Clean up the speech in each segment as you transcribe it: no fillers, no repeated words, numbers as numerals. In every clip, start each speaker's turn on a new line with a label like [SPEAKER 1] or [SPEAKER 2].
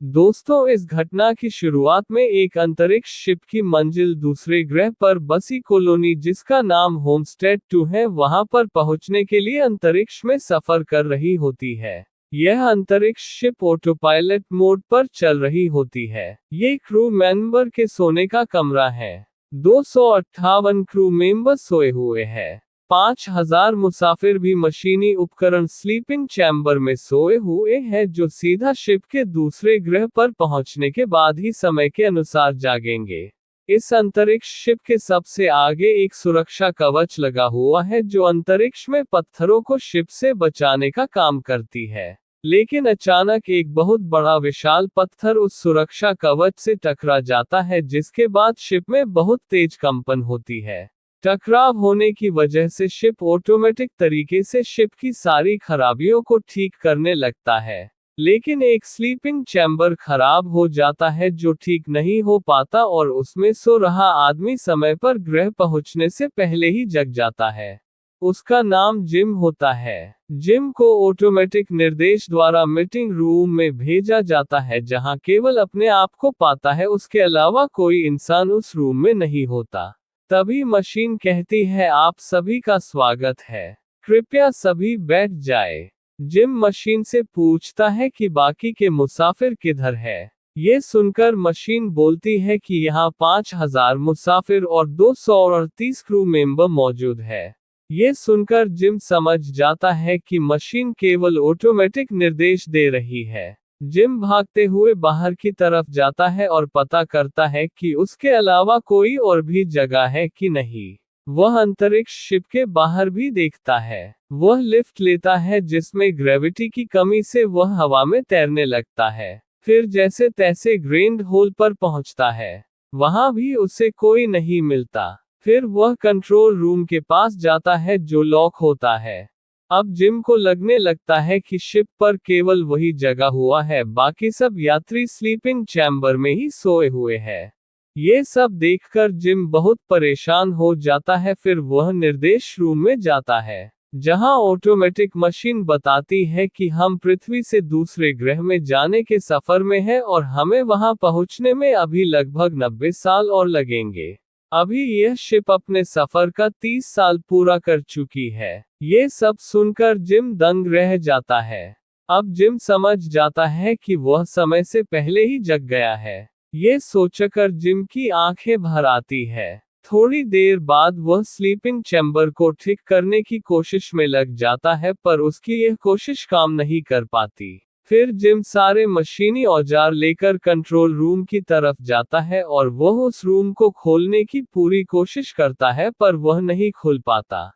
[SPEAKER 1] दोस्तों, इस घटना की शुरुआत में एक अंतरिक्ष शिप की मंजिल दूसरे ग्रह पर बसी कॉलोनी जिसका नाम होमस्टेड 2 है वहां पर पहुंचने के लिए अंतरिक्ष में सफर कर रही होती है। यह अंतरिक्ष शिप ऑटोपायलट मोड पर चल रही होती है। ये क्रू मेंबर के सोने का कमरा है। 258 क्रू मेंबर सोए हुए हैं। 5000 मुसाफिर भी मशीनी उपकरण स्लीपिंग चैम्बर में सोए हुए हैं जो सीधा शिप के दूसरे ग्रह पर पहुंचने के बाद ही समय के अनुसार जागेंगे। इस अंतरिक्ष शिप के सबसे आगे एक सुरक्षा कवच लगा हुआ है जो अंतरिक्ष में पत्थरों को शिप से बचाने का काम करती है। लेकिन अचानक एक बहुत बड़ा विशाल पत्थर उस सुरक्षा कवच से टकरा जाता है जिसके बाद शिप में बहुत तेज कंपन होती है। टकराव होने की वजह से शिप ऑटोमेटिक तरीके से शिप की सारी खराबियों को ठीक करने लगता है। लेकिन एक स्लीपिंग चैम्बर खराब हो जाता है जो ठीक नहीं हो पाता और उसमें सो रहा आदमी समय पर ग्रह पहुंचने से पहले ही जग जाता है। उसका नाम जिम होता है। जिम को ऑटोमेटिक निर्देश द्वारा मीटिंग रूम में भेजा जाता है जहां केवल अपने आप को पाता है, उसके अलावा कोई इंसान उस रूम में नहीं होता। तभी मशीन कहती है, आप सभी का स्वागत है, कृपया सभी बैठ जाए। जिम मशीन से पूछता है कि बाकी के मुसाफिर किधर है। ये सुनकर मशीन बोलती है कि यहाँ 5000 मुसाफिर और 238 क्रू मेंबर मौजूद है। ये सुनकर जिम समझ जाता है कि मशीन केवल ऑटोमेटिक निर्देश दे रही है। जिम भागते हुए बाहर की तरफ जाता है और पता करता है कि उसके अलावा कोई और भी जगह है कि नहीं। वह अंतरिक्ष शिप के बाहर भी देखता है। वह लिफ्ट लेता है जिसमें ग्रेविटी की कमी से वह हवा में तैरने लगता है। फिर जैसे तैसे ग्रैंड हॉल पर पहुंचता है। वहां भी उसे कोई नहीं मिलता। फिर वह कंट्रोल रूम के पास जाता है जो लॉक होता है। अब जिम को लगने लगता है कि शिप पर केवल वही जगा हुआ है, बाकी सब यात्री स्लीपिंग चैम्बर में ही सोए हुए हैं। ये सब देखकर जिम बहुत परेशान हो जाता है। फिर वह निर्देश रूम में जाता है जहां ऑटोमेटिक मशीन बताती है कि हम पृथ्वी से दूसरे ग्रह में जाने के सफर में हैं और हमें वहां पहुंचने में अभी लगभग 90 साल और लगेंगे। अभी यह शिप अपने सफर का 30 साल पूरा कर चुकी है। ये सब सुनकर जिम दंग रह जाता है। अब जिम समझ जाता है कि वह समय से पहले ही जग गया है। ये सोचकर जिम की आंखें भर आती है। थोड़ी देर बाद वह स्लीपिंग चैम्बर को ठीक करने की कोशिश में लग जाता है पर उसकी यह कोशिश काम नहीं कर पाती। फिर जिम सारे मशीनी औजार लेकर कंट्रोल रूम की तरफ जाता है और वह उस रूम को खोलने की पूरी कोशिश करता है पर वह नहीं खुल पाता।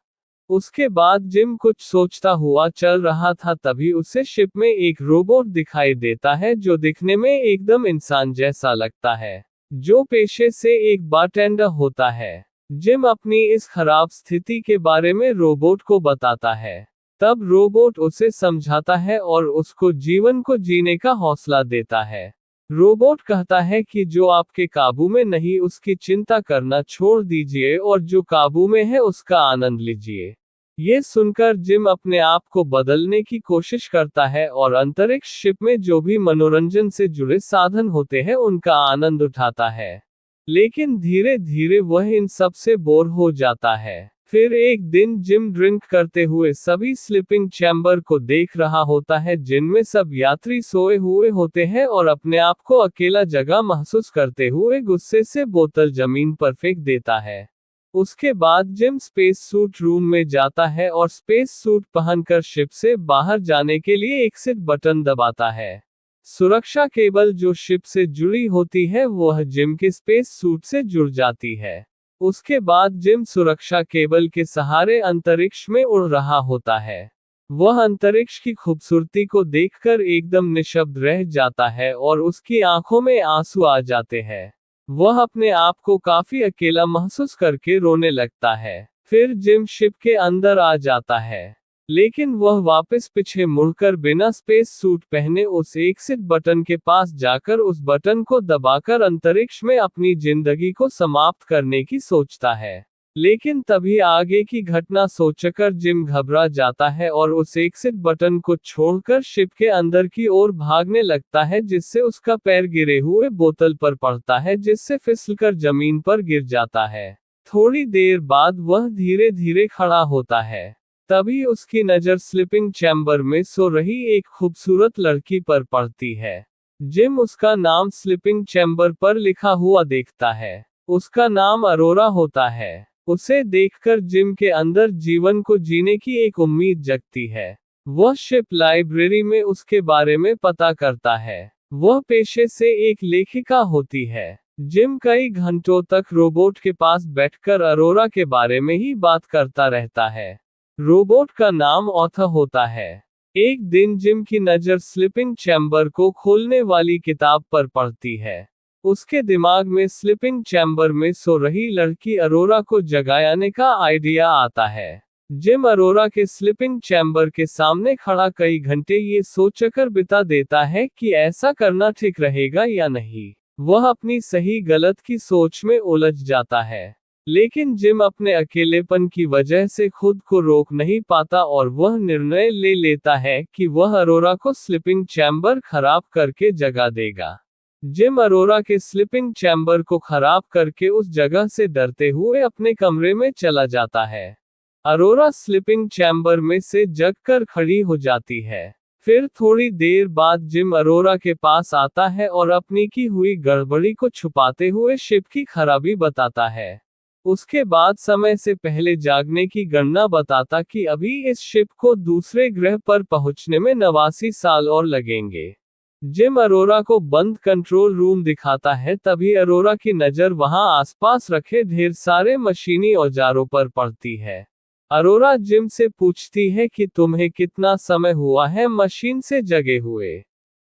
[SPEAKER 1] उसके बाद जिम कुछ सोचता हुआ चल रहा था तभी उसे शिप में एक रोबोट दिखाई देता है जो दिखने में एकदम इंसान जैसा लगता है, जो पेशे से एक बारटेंडर होता है। जिम अपनी इस खराब स्थिति के बारे में रोबोट को बताता है। तब रोबोट उसे समझाता है और उसको जीवन को जीने का हौसला देता है। रोबोट कहता है कि जो आपके काबू में नहीं उसकी चिंता करना छोड़ दीजिए और जो काबू में है उसका आनंद लीजिए। ये सुनकर जिम अपने आप को बदलने की कोशिश करता है और अंतरिक्ष शिप में जो भी मनोरंजन से जुड़े साधन होते हैं उनका आनंद उठाता है। लेकिन धीरे धीरे वह इन सब से बोर हो जाता है। फिर एक दिन जिम ड्रिंक करते हुए सभी स्लीपिंग चैम्बर को देख रहा होता है जिनमें सब यात्री सोए हुए होते हैं और अपने आप को अकेला जगह महसूस करते हुए गुस्से से बोतल जमीन पर फेंक देता है। उसके बाद जिम स्पेस सूट रूम में जाता है और स्पेस सूट पहनकर शिप से बाहर जाने के लिए एग्जिट बटन दबाता है। सुरक्षा केबल जो शिप से जुड़ी होती है वह जिम के स्पेस सूट से जुड़ जाती है। उसके बाद जिम सुरक्षा केबल के सहारे अंतरिक्ष में उड़ रहा होता है। वह अंतरिक्ष की खूबसूरती को देखकर एकदम निशब्द रह जाता है और उसकी आंखों में आंसू आ जाते हैं। वह अपने आप को काफी अकेला महसूस करके रोने लगता है। फिर जिम शिप के अंदर आ जाता है, लेकिन वह वापस पीछे मुड़कर बिना स्पेस सूट पहने उस एग्जिट बटन के पास जाकर उस बटन को दबाकर अंतरिक्ष में अपनी जिंदगी को समाप्त करने की सोचता है। लेकिन तभी आगे की घटना सोचकर जिम घबरा जाता है और उस एक्सिट बटन को छोड़कर शिप के अंदर की ओर भागने लगता है, जिससे उसका पैर गिरे हुए बोतल पर पड़ता है, जिससे फिसलकर जमीन पर गिर जाता है। थोड़ी देर बाद वह धीरे धीरे खड़ा होता है। तभी उसकी नजर स्लीपिंग चैम्बर में सो रही एक खूबसूरत लड़की पर पड़ती है। जिम उसका नाम स्लीपिंग चैम्बर पर लिखा हुआ देखता है। उसका नाम अरोरा होता है। उसे देखकर जिम के अंदर जीवन को जीने की एक उम्मीद जगती है। वह शिप लाइब्रेरी में उसके बारे में पता करता है। वह पेशे से एक लेखिका होती है। जिम कई घंटों तक रोबोट के पास बैठकर अरोरा के बारे में ही बात करता रहता है। रोबोट का नाम ऑथर होता है। एक दिन जिम की नज़र स्लीपिंग चैम्बर को खोलने वाली किताब पर पड़ती है। उसके दिमाग में स्लीपिंग चैम्बर में सो रही लड़की अरोरा को जगाने का आइडिया आता है। जिम अरोरा के स्लीपिंग चैम्बर के सामने खड़ा कई घंटे ये सोचकर बिता देता है कि ऐसा करना ठीक रहेगा या नहीं। वह अपनी सही गलत की सोच में उलझ जाता है। लेकिन जिम अपने अकेलेपन की वजह से खुद को रोक नहीं पाता और वह निर्णय ले लेता है कि वह अरोरा को स्लीपिंग चैम्बर खराब करके जगा देगा। जिम अरोरा के स्लीपिंग चैम्बर को खराब करके उस जगह से डरते हुए अपने कमरे में चला जाता है। अरोरा स्लीपिंग चैम्बर में से जगकर खड़ी हो जाती है। फिर थोड़ी देर बाद जिम अरोरा के पास आता है और अपनी की हुई गड़बड़ी को छुपाते हुए शिप की खराबी बताता है। उसके बाद समय से पहले जागने की गणना बताता कि अभी इस शिप को दूसरे ग्रह पर पहुंचने में 89 साल और लगेंगे। जिम अरोरा को बंद कंट्रोल रूम दिखाता है, तभी अरोरा की नज़र वहां आसपास रखे ढेर सारे मशीनी औजारों पर पड़ती है। अरोरा जिम से पूछती है कि तुम्हें कितना समय हुआ है मशीन से जगे हुए।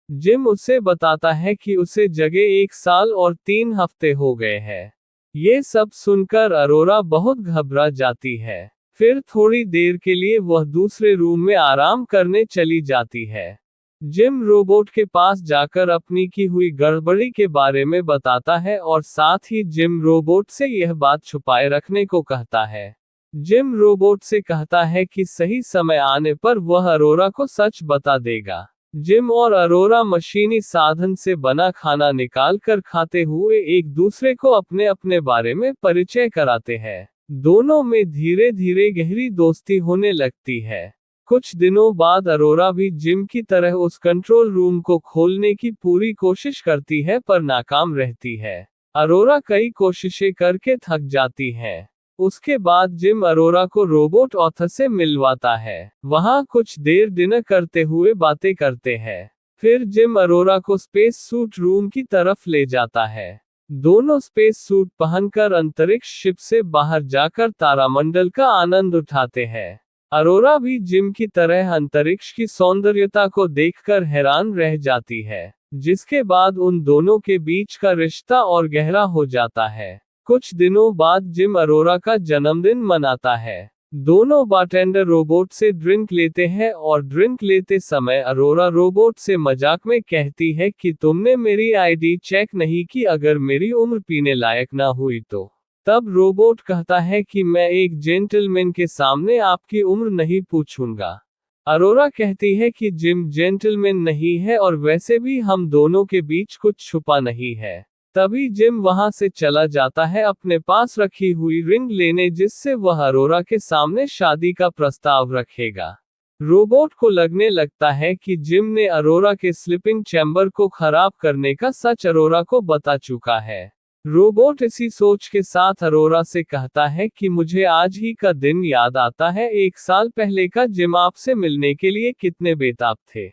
[SPEAKER 1] जिम उसे बताता है कि उसे जगे 1 साल और 3 हफ्ते हो गए हैं। ये सब सुनकर अरोरा बहुत घबरा जाती है। फिर थोड़ी देर के लिए वह दूसरे रूम में आराम करने चली जाती है। जिम रोबोट के पास जाकर अपनी की हुई गड़बड़ी के बारे में बताता है और साथ ही जिम रोबोट से यह बात छुपाए रखने को कहता है। जिम रोबोट से कहता है कि सही समय आने पर वह अरोरा को सच बता देगा। जिम और अरोरा मशीनी साधन से बना खाना निकाल कर खाते हुए एक दूसरे को अपने अपने बारे में परिचय कराते हैं। दोनों में धीरे धीरे गहरी दोस्ती होने लगती है। कुछ दिनों बाद अरोरा भी जिम की तरह उस कंट्रोल रूम को खोलने की पूरी कोशिश करती है पर नाकाम रहती है। अरोरा कई कोशिशें करके थक जाती है। उसके बाद जिम अरोरा को रोबोट ऑथर से मिलवाता है। वहां कुछ देर डिनर करते हुए बातें करते हैं। फिर जिम अरोरा को स्पेस सूट रूम की तरफ ले जाता है। दोनों स्पेस सूट पहनकर अंतरिक्ष शिप से बाहर जाकर तारामंडल का आनंद उठाते हैं। अरोरा भी जिम की तरह अंतरिक्ष की सौंदर्यता को देखकर हैरान रह जाती है, जिसके बाद उन दोनों के बीच का रिश्ता और गहरा हो जाता है। कुछ दिनों बाद जिम अरोरा का जन्मदिन मनाता है। दोनों बारटेंडर रोबोट से ड्रिंक लेते हैं और ड्रिंक लेते समय अरोरा रोबोट से मजाक में कहती है कि तुमने मेरी आईडी चेक नहीं की, अगर मेरी उम्र पीने लायक ना हुई तो। तब रोबोट कहता है कि मैं एक जेंटलमैन के सामने आपकी उम्र नहीं पूछूंगा। अरोरा कहती है कि जिम जेंटलमैन नहीं है और वैसे भी हम दोनों के बीच कुछ छुपा नहीं है। तभी जिम वहां से चला जाता है अपने पास रखी हुई रिंग लेने, जिससे वह अरोरा के सामने शादी का प्रस्ताव रखेगा। रोबोट को लगने लगता है कि जिम ने अरोरा के स्लीपिंग चैम्बर को खराब करने का सच अरोरा को बता चुका है। रोबोट इसी सोच के साथ अरोरा से कहता है कि मुझे आज ही का दिन याद आता है, 1 साल पहले का जिम आपसे मिलने के लिए कितने बेताब थे।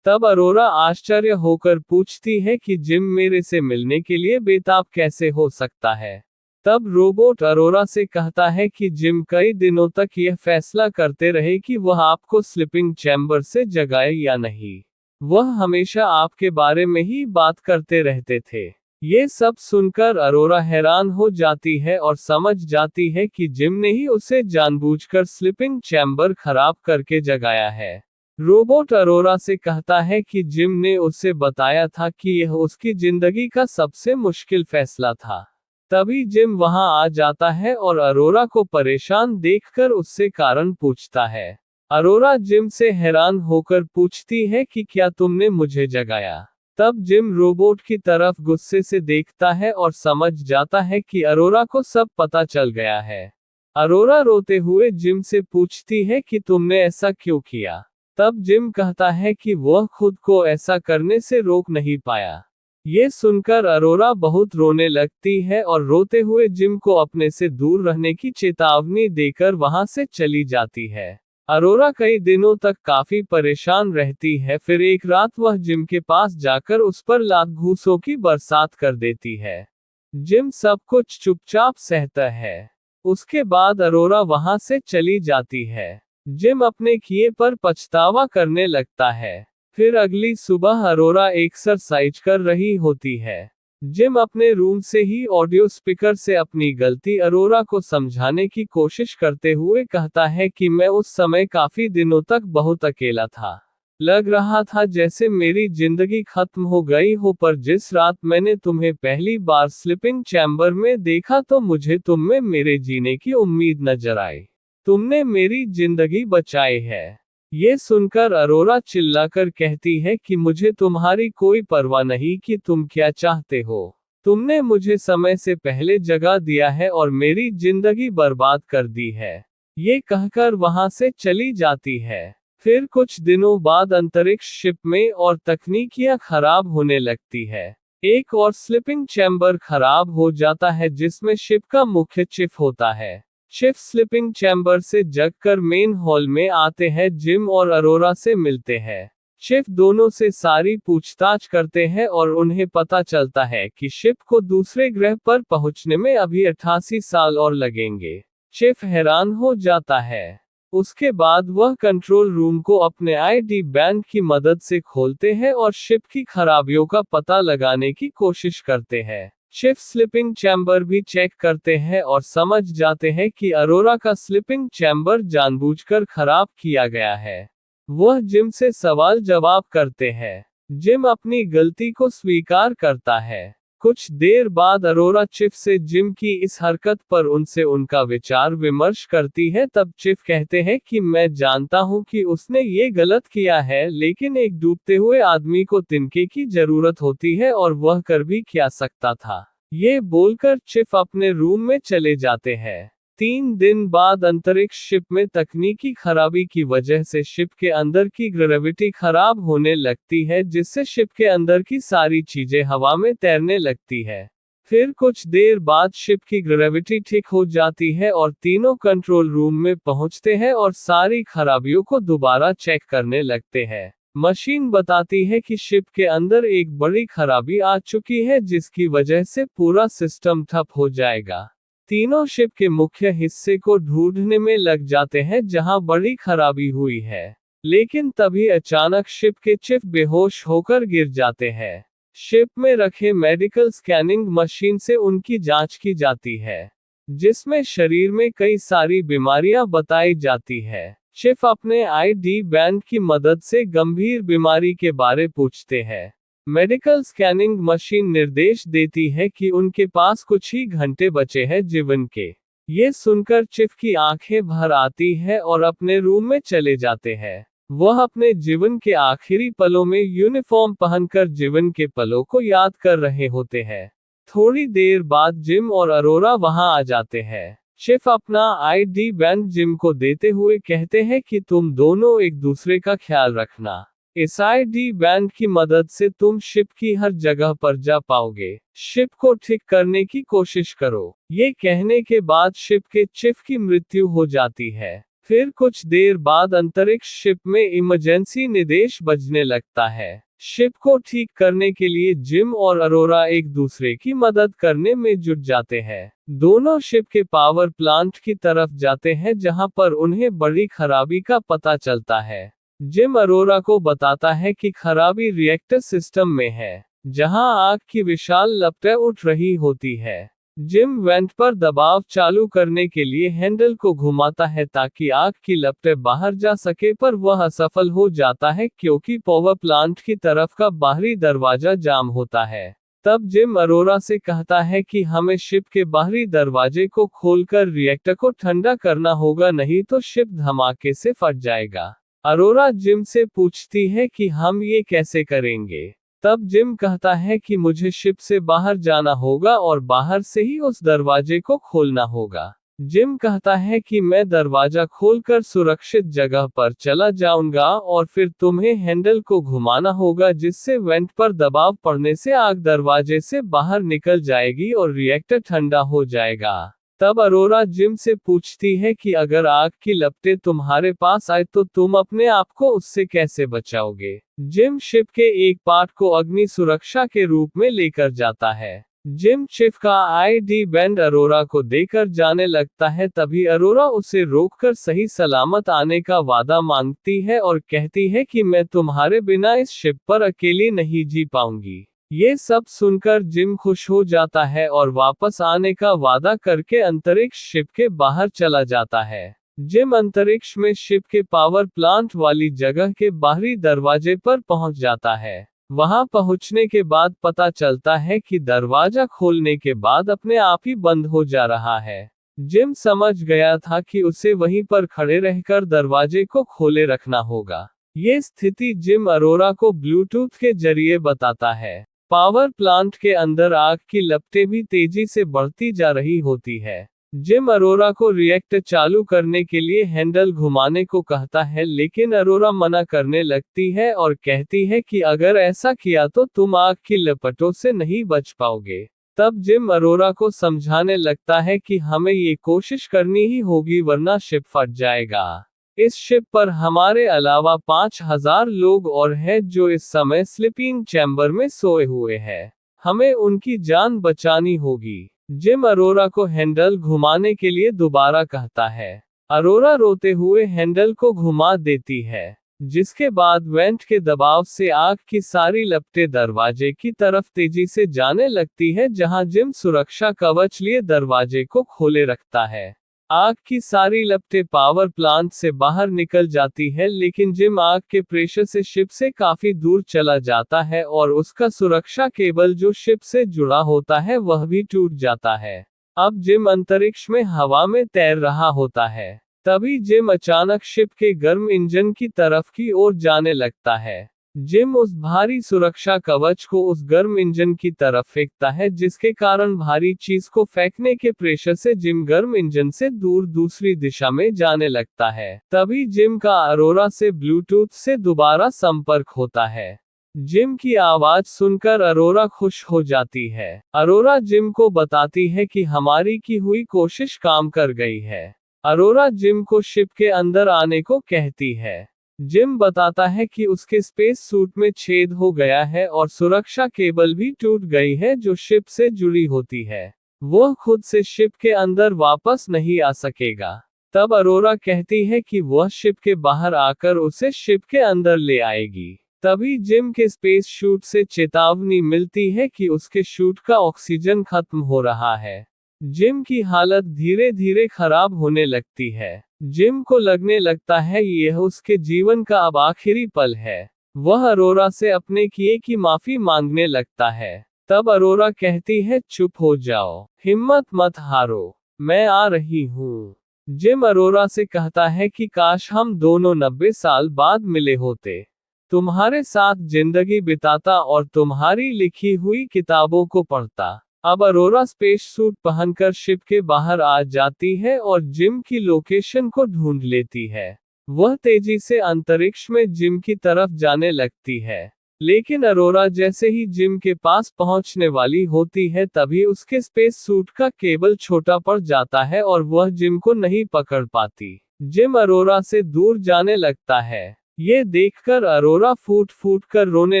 [SPEAKER 1] तब अरोरा आश्चर्य होकर पूछती है कि जिम मेरे से मिलने के लिए बेताब कैसे हो सकता है। तब रोबोट अरोरा से कहता है कि जिम कई दिनों तक यह फैसला करते रहे कि वह आपको स्लीपिंग चैम्बर से जगाए या नहीं। वह हमेशा आपके बारे में ही बात करते रहते थे। ये सब सुनकर अरोरा हैरान हो जाती है और समझ जाती है कि जिम ने ही उसे जानबूझकर स्लीपिंग चैम्बर खराब करके जगाया है। रोबोट अरोरा से कहता है कि जिम ने उसे बताया था कि यह उसकी जिंदगी का सबसे मुश्किल फैसला था। तभी जिम वहां आ जाता है और अरोरा को परेशान देखकर उससे कारण पूछता है। अरोरा जिम से हैरान होकर पूछती है कि क्या तुमने मुझे जगाया। तब जिम रोबोट की तरफ गुस्से से देखता है और समझ जाता है कि अरोरा को सब पता चल गया है। अरोरा रोते हुए जिम से पूछती है कि तुमने ऐसा क्यों किया। तब जिम कहता है कि वह खुद को ऐसा करने से रोक नहीं पाया। ये सुनकर अरोरा बहुत रोने लगती है और रोते हुए जिम को अपने से दूर रहने की चेतावनी देकर वहां से चली जाती है। अरोरा कई दिनों तक काफी परेशान रहती है, फिर एक रात वह जिम के पास जाकर उस पर लात घूंसों की बरसात कर देती है। जिम सब कुछ चुपचाप सहता है। उसके बाद अरोरा वहां से चली जाती है। जिम अपने किए पर पछतावा करने लगता है। फिर अगली सुबह अरोरा एक्सरसाइज कर रही होती है। जिम अपने रूम से ही ऑडियो स्पीकर से अपनी गलती अरोरा को समझाने की कोशिश करते हुए कहता है कि मैं उस समय काफी दिनों तक बहुत अकेला था। लग रहा था जैसे मेरी जिंदगी खत्म हो गई हो, पर जिस रात मैंने तुम्हें पहली बार स्लीपिंग चैम्बर में देखा तो मुझे तुम में मेरे जीने की उम्मीद नजर आई। तुमने मेरी जिंदगी बचाई है। ये सुनकर अरोरा चिल्लाकर कहती है कि मुझे तुम्हारी कोई परवाह नहीं कि तुम क्या चाहते हो। तुमने मुझे समय से पहले जगा दिया है और मेरी जिंदगी बर्बाद कर दी है। ये कहकर वहां से चली जाती है। फिर कुछ दिनों बाद अंतरिक्ष शिप में और तकनीकियां खराब होने लगती है। एक और स्लीपिंग चैम्बर खराब हो जाता है जिसमें शिप का मुख्य चिफ होता है। शिप स्लीपिंग चैम्बर से जगकर मेन हॉल में आते हैं। जिम और अरोरा से मिलते हैं। शिप दोनों से सारी पूछताछ करते हैं और उन्हें पता चलता है कि शिप को दूसरे ग्रह पर पहुंचने में अभी 88 साल और लगेंगे। शिप हैरान हो जाता है। उसके बाद वह कंट्रोल रूम को अपने आईडी बैंड की मदद से खोलते हैं और शिप की खराबियों का पता लगाने की कोशिश करते हैं। शिप स्लीपिंग चैम्बर भी चेक करते हैं और समझ जाते हैं कि अरोरा का स्लीपिंग चैम्बर जानबूझकर खराब किया गया है। वह जिम से सवाल जवाब करते हैं। जिम अपनी गलती को स्वीकार करता है। कुछ देर बाद अरोरा चिफ से जिम की इस हरकत पर उनसे उनका विचार विमर्श करती है। तब चिफ कहते हैं कि मैं जानता हूं कि उसने ये गलत किया है, लेकिन एक डूबते हुए आदमी को तिनके की जरूरत होती है और वह कर भी क्या सकता था। ये बोलकर चिफ अपने रूम में चले जाते हैं। 3 दिन बाद अंतरिक्ष शिप में तकनीकी खराबी की वजह से शिप के अंदर की ग्रेविटी खराब होने लगती है, जिससे शिप के अंदर की सारी चीजें हवा में तैरने लगती है। फिर कुछ देर बाद शिप की ग्रेविटी ठीक हो जाती है और तीनों कंट्रोल रूम में पहुंचते हैं और सारी खराबियों को दोबारा चेक करने लगते हैं। मशीन बताती है कि शिप के अंदर एक बड़ी खराबी आ चुकी है, जिसकी वजह से पूरा सिस्टम ठप हो जाएगा। तीनों शिप के मुख्य हिस्से को ढूंढने में लग जाते हैं जहां बड़ी खराबी हुई है, लेकिन तभी अचानक शिप के चिफ बेहोश होकर गिर जाते हैं। शिप में रखे मेडिकल स्कैनिंग मशीन से उनकी जांच की जाती है, जिसमें शरीर में कई सारी बीमारियां बताई जाती है। शिफ अपने आईडी बैंड की मदद से गंभीर बीमारी के बारे पूछते हैं। मेडिकल स्कैनिंग मशीन निर्देश देती है कि उनके पास कुछ ही घंटे बचे हैं जीवन के। ये सुनकर चिफ की आंखें भर आती है और अपने रूम में चले जाते हैं। वह अपने जीवन के आखिरी पलों में यूनिफॉर्म पहनकर जीवन के पलों को याद कर रहे होते हैं। थोड़ी देर बाद जिम और अरोरा वहां आ जाते हैं। शिफ अपना आईडी बैंड जिम को देते हुए कहते हैं कि तुम दोनों एक दूसरे का ख्याल रखना। इस आईडी बैंड की मदद से तुम शिप की हर जगह पर जा पाओगे। शिप को ठीक करने की कोशिश करो। ये कहने के बाद शिप के चिफ की मृत्यु हो जाती है। फिर कुछ देर बाद अंतरिक्ष शिप में इमरजेंसी निर्देश बजने लगता है। शिप को ठीक करने के लिए जिम और अरोरा एक दूसरे की मदद करने में जुट जाते हैं। दोनों शिप के पावर प्लांट की तरफ जाते हैं, जहां पर उन्हें बड़ी खराबी का पता चलता है। जिम अरोरा को बताता है कि खराबी रिएक्टर सिस्टम में है, जहां आग की विशाल लपटें उठ रही होती है। जिम वेंट पर दबाव चालू करने के लिए हैंडल को घुमाता है ताकि आग की लपटें बाहर जा सके, पर वह असफल हो जाता है क्योंकि पावर प्लांट की तरफ का बाहरी दरवाजा जाम होता है। तब जिम अरोरा से कहता है कि हमें शिप के बाहरी दरवाजे को खोलकर रिएक्टर को ठंडा करना होगा, नहीं तो शिप धमाके से फट जाएगा। अरोरा जिम से पूछती है कि हम ये कैसे करेंगे। तब जिम कहता है कि मुझे शिप से बाहर जाना होगा और बाहर से ही उस दरवाजे को खोलना होगा। जिम कहता है कि मैं दरवाजा खोलकर सुरक्षित जगह पर चला जाऊंगा और फिर तुम्हें हैंडल को घुमाना होगा, जिससे वेंट पर दबाव पड़ने से आग दरवाजे से बाहर निकल जाएगी और रिएक्टर ठंडा हो जाएगा। तब अरोरा जिम से पूछती है कि अगर आग की लपटें तुम्हारे पास आए तो तुम अपने आप को उससे कैसे बचाओगे। जिम शिप के एक पार्ट को अग्नि सुरक्षा के रूप में लेकर जाता है। जिम शिप का आईडी बैंड अरोरा को देकर जाने लगता है। तभी अरोरा उसे रोककर सही सलामत आने का वादा मांगती है और कहती है कि मैं तुम्हारे बिना इस शिप पर अकेली नहीं जी पाऊंगी। ये सब सुनकर जिम खुश हो जाता है और वापस आने का वादा करके अंतरिक्ष शिप के बाहर चला जाता है। जिम अंतरिक्ष में शिप के पावर प्लांट वाली जगह के बाहरी दरवाजे पर पहुंच जाता है। वहां पहुंचने के बाद पता चलता है कि दरवाजा खोलने के बाद अपने आप ही बंद हो जा रहा है। जिम समझ गया था कि उसे वहीं पर खड़े रहकर दरवाजे को खोले रखना होगा। ये स्थिति जिम अरोरा को ब्लूटूथ के जरिए बताता है। पावर प्लांट के अंदर आग की लपटें भी तेजी से बढ़ती जा रही होती है। जिम अरोरा को रिएक्टर चालू करने के लिए हैंडल घुमाने को कहता है, लेकिन अरोरा मना करने लगती है और कहती है कि अगर ऐसा किया तो तुम आग की लपटों से नहीं बच पाओगे। तब जिम अरोरा को समझाने लगता है कि हमें ये कोशिश करनी ही होगी वरना शिप फट जाएगा। इस शिप पर हमारे अलावा 5000 लोग और हैं जो इस समय स्लीपिंग चैम्बर में सोए हुए हैं। हमें उनकी जान बचानी होगी। जिम अरोरा को हैंडल घुमाने के लिए दोबारा कहता है। अरोरा रोते हुए हैंडल को घुमा देती है, जिसके बाद वेंट के दबाव से आग की सारी लपटें दरवाजे की तरफ तेजी से जाने लगती है, जहां जिम सुरक्षा कवच लिए दरवाजे को खोले रखता है। आग की सारी लपटें पावर प्लांट से बाहर निकल जाती है, लेकिन जिम आग के प्रेशर से शिप से काफी दूर चला जाता है और उसका सुरक्षा केबल जो शिप से जुड़ा होता है वह भी टूट जाता है। अब जिम अंतरिक्ष में हवा में तैर रहा होता है। तभी जिम अचानक शिप के गर्म इंजन की तरफ की ओर जाने लगता है। जिम उस भारी सुरक्षा कवच को उस गर्म इंजन की तरफ फेंकता है, जिसके कारण भारी चीज को फेंकने के प्रेशर से जिम गर्म इंजन से दूर दूसरी दिशा में जाने लगता है। तभी जिम का अरोरा से ब्लूटूथ से दोबारा संपर्क होता है। जिम की आवाज सुनकर अरोरा खुश हो जाती है। अरोरा जिम को बताती है कि हमारी की हुई कोशिश काम कर गई है। अरोरा जिम को शिप के अंदर आने को कहती है। जिम बताता है कि उसके स्पेस सूट में छेद हो गया है और सुरक्षा केबल भी टूट गई है जो शिप से जुड़ी होती है। वह खुद से शिप के अंदर वापस नहीं आ सकेगा। तब अरोरा कहती है कि वह शिप के बाहर आकर उसे शिप के अंदर ले आएगी। तभी जिम के स्पेस शूट से चेतावनी मिलती है कि उसके शूट का ऑक्सीजन खत्म हो रहा है। जिम की हालत धीरे धीरे खराब होने लगती है। जिम को लगने लगता है यह उसके जीवन का अब आखिरी पल है। वह अरोरा से अपने किए की माफी मांगने लगता है। तब अरोरा कहती है, चुप हो जाओ, हिम्मत मत हारो, मैं आ रही हूँ। जिम अरोरा से कहता है कि काश हम दोनों 90 साल बाद मिले होते, तुम्हारे साथ जिंदगी बिताता और तुम्हारी लिखी हुई किताबों को पढ़ता। अब अरोरा स्पेस सूट पहनकर शिप के बाहर आ जाती है और जिम की लोकेशन को ढूंढ लेती है। वह तेजी से अंतरिक्ष में जिम की तरफ जाने लगती है, लेकिन अरोरा जैसे ही जिम के पास पहुंचने वाली होती है तभी उसके स्पेस सूट का केबल छोटा पड़ जाता है और वह जिम को नहीं पकड़ पाती। जिम अरोरा से दूर जाने लगता है। ये देखकर अरोरा फूट फूट कर रोने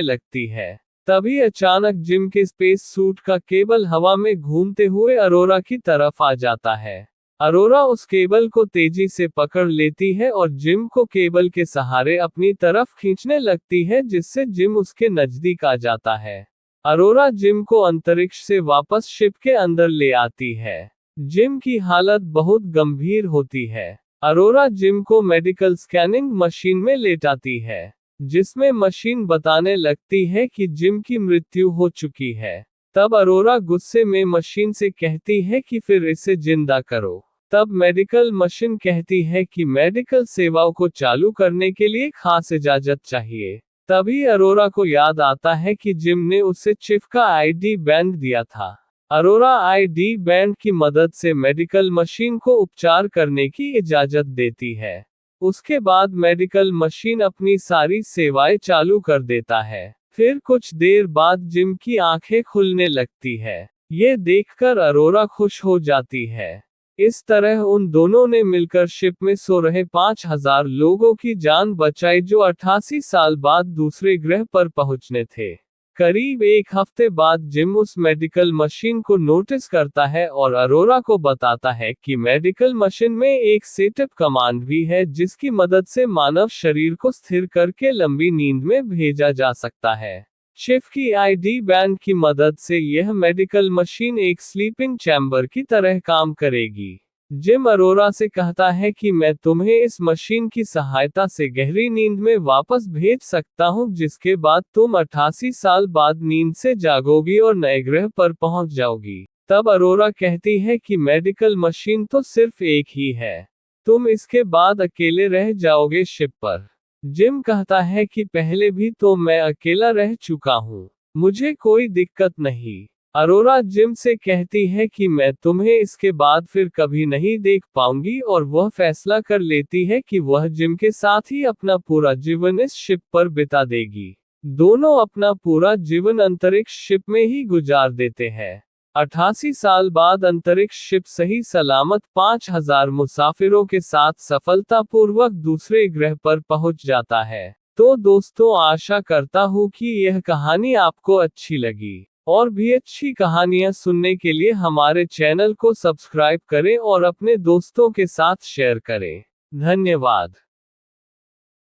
[SPEAKER 1] लगती है। तभी अचानक जिम के स्पेस सूट का केबल हवा में घूमते हुए अरोरा की तरफ आ जाता है। अरोरा उस केबल को तेजी से पकड़ लेती है और जिम को केबल के सहारे अपनी तरफ खींचने लगती है, जिससे जिम उसके नजदीक आ जाता है। अरोरा जिम को अंतरिक्ष से वापस शिप के अंदर ले आती है। जिम की हालत बहुत गंभीर होती है। अरोरा जिम को मेडिकल स्कैनिंग मशीन में लेटाती है, जिसमें मशीन बताने लगती है कि जिम की मृत्यु हो चुकी है। तब अरोरा गुस्से में मशीन से कहती है कि फिर इसे जिंदा करो। तब मेडिकल मशीन कहती है कि मेडिकल सेवाओं को चालू करने के लिए खास इजाजत चाहिए। तभी अरोरा को याद आता है कि जिम ने उसे चिफ का आईडी बैंड दिया था। अरोरा आईडी बैंड की मदद से मेडिकल मशीन को उपचार करने की इजाजत देती है। उसके बाद मेडिकल मशीन अपनी सारी सेवाएं चालू कर देता है। फिर कुछ देर बाद जिम की आंखें खुलने लगती है। ये देखकर अरोरा खुश हो जाती है। इस तरह उन दोनों ने मिलकर शिप में सो रहे 5000 लोगों की जान बचाई जो 88 साल बाद दूसरे ग्रह पर पहुंचने थे। करीब एक हफ्ते बाद जिम उस मेडिकल मशीन को नोटिस करता है और अरोरा को बताता है कि मेडिकल मशीन में एक सेटअप कमांड भी है जिसकी मदद से मानव शरीर को स्थिर करके लंबी नींद में भेजा जा सकता है। शिफ की आईडी बैंड की मदद से यह मेडिकल मशीन एक स्लीपिंग चैम्बर की तरह काम करेगी। जिम अरोरा से कहता है कि मैं तुम्हें इस मशीन की सहायता से गहरी नींद में वापस भेज सकता हूं जिसके बाद तुम 88 साल बाद नींद से जागोगी और नए ग्रह पर पहुंच जाओगी। तब अरोरा कहती है कि मेडिकल मशीन तो सिर्फ एक ही है, तुम इसके बाद अकेले रह जाओगे शिप पर। जिम कहता है कि पहले भी तो मैं अकेला रह चुका हूँ, मुझे कोई दिक्कत नहीं। अरोरा जिम से कहती है कि मैं तुम्हें इसके बाद फिर कभी नहीं देख पाऊंगी और वह फैसला कर लेती है कि वह जिम के साथ ही अपना पूरा जीवन इस शिप पर बिता देगी। दोनों अपना पूरा जीवन अंतरिक्ष शिप में ही गुजार देते हैं। 88 साल बाद अंतरिक्ष शिप सही सलामत 5000 मुसाफिरों के साथ सफलतापूर्वक दूसरे ग्रह पर पहुंच जाता है। तो दोस्तों, आशा करता हूँ कि यह कहानी आपको अच्छी लगी। और भी अच्छी कहानियां सुनने के लिए हमारे चैनल को सब्सक्राइब करें और अपने दोस्तों के साथ शेयर करें। धन्यवाद।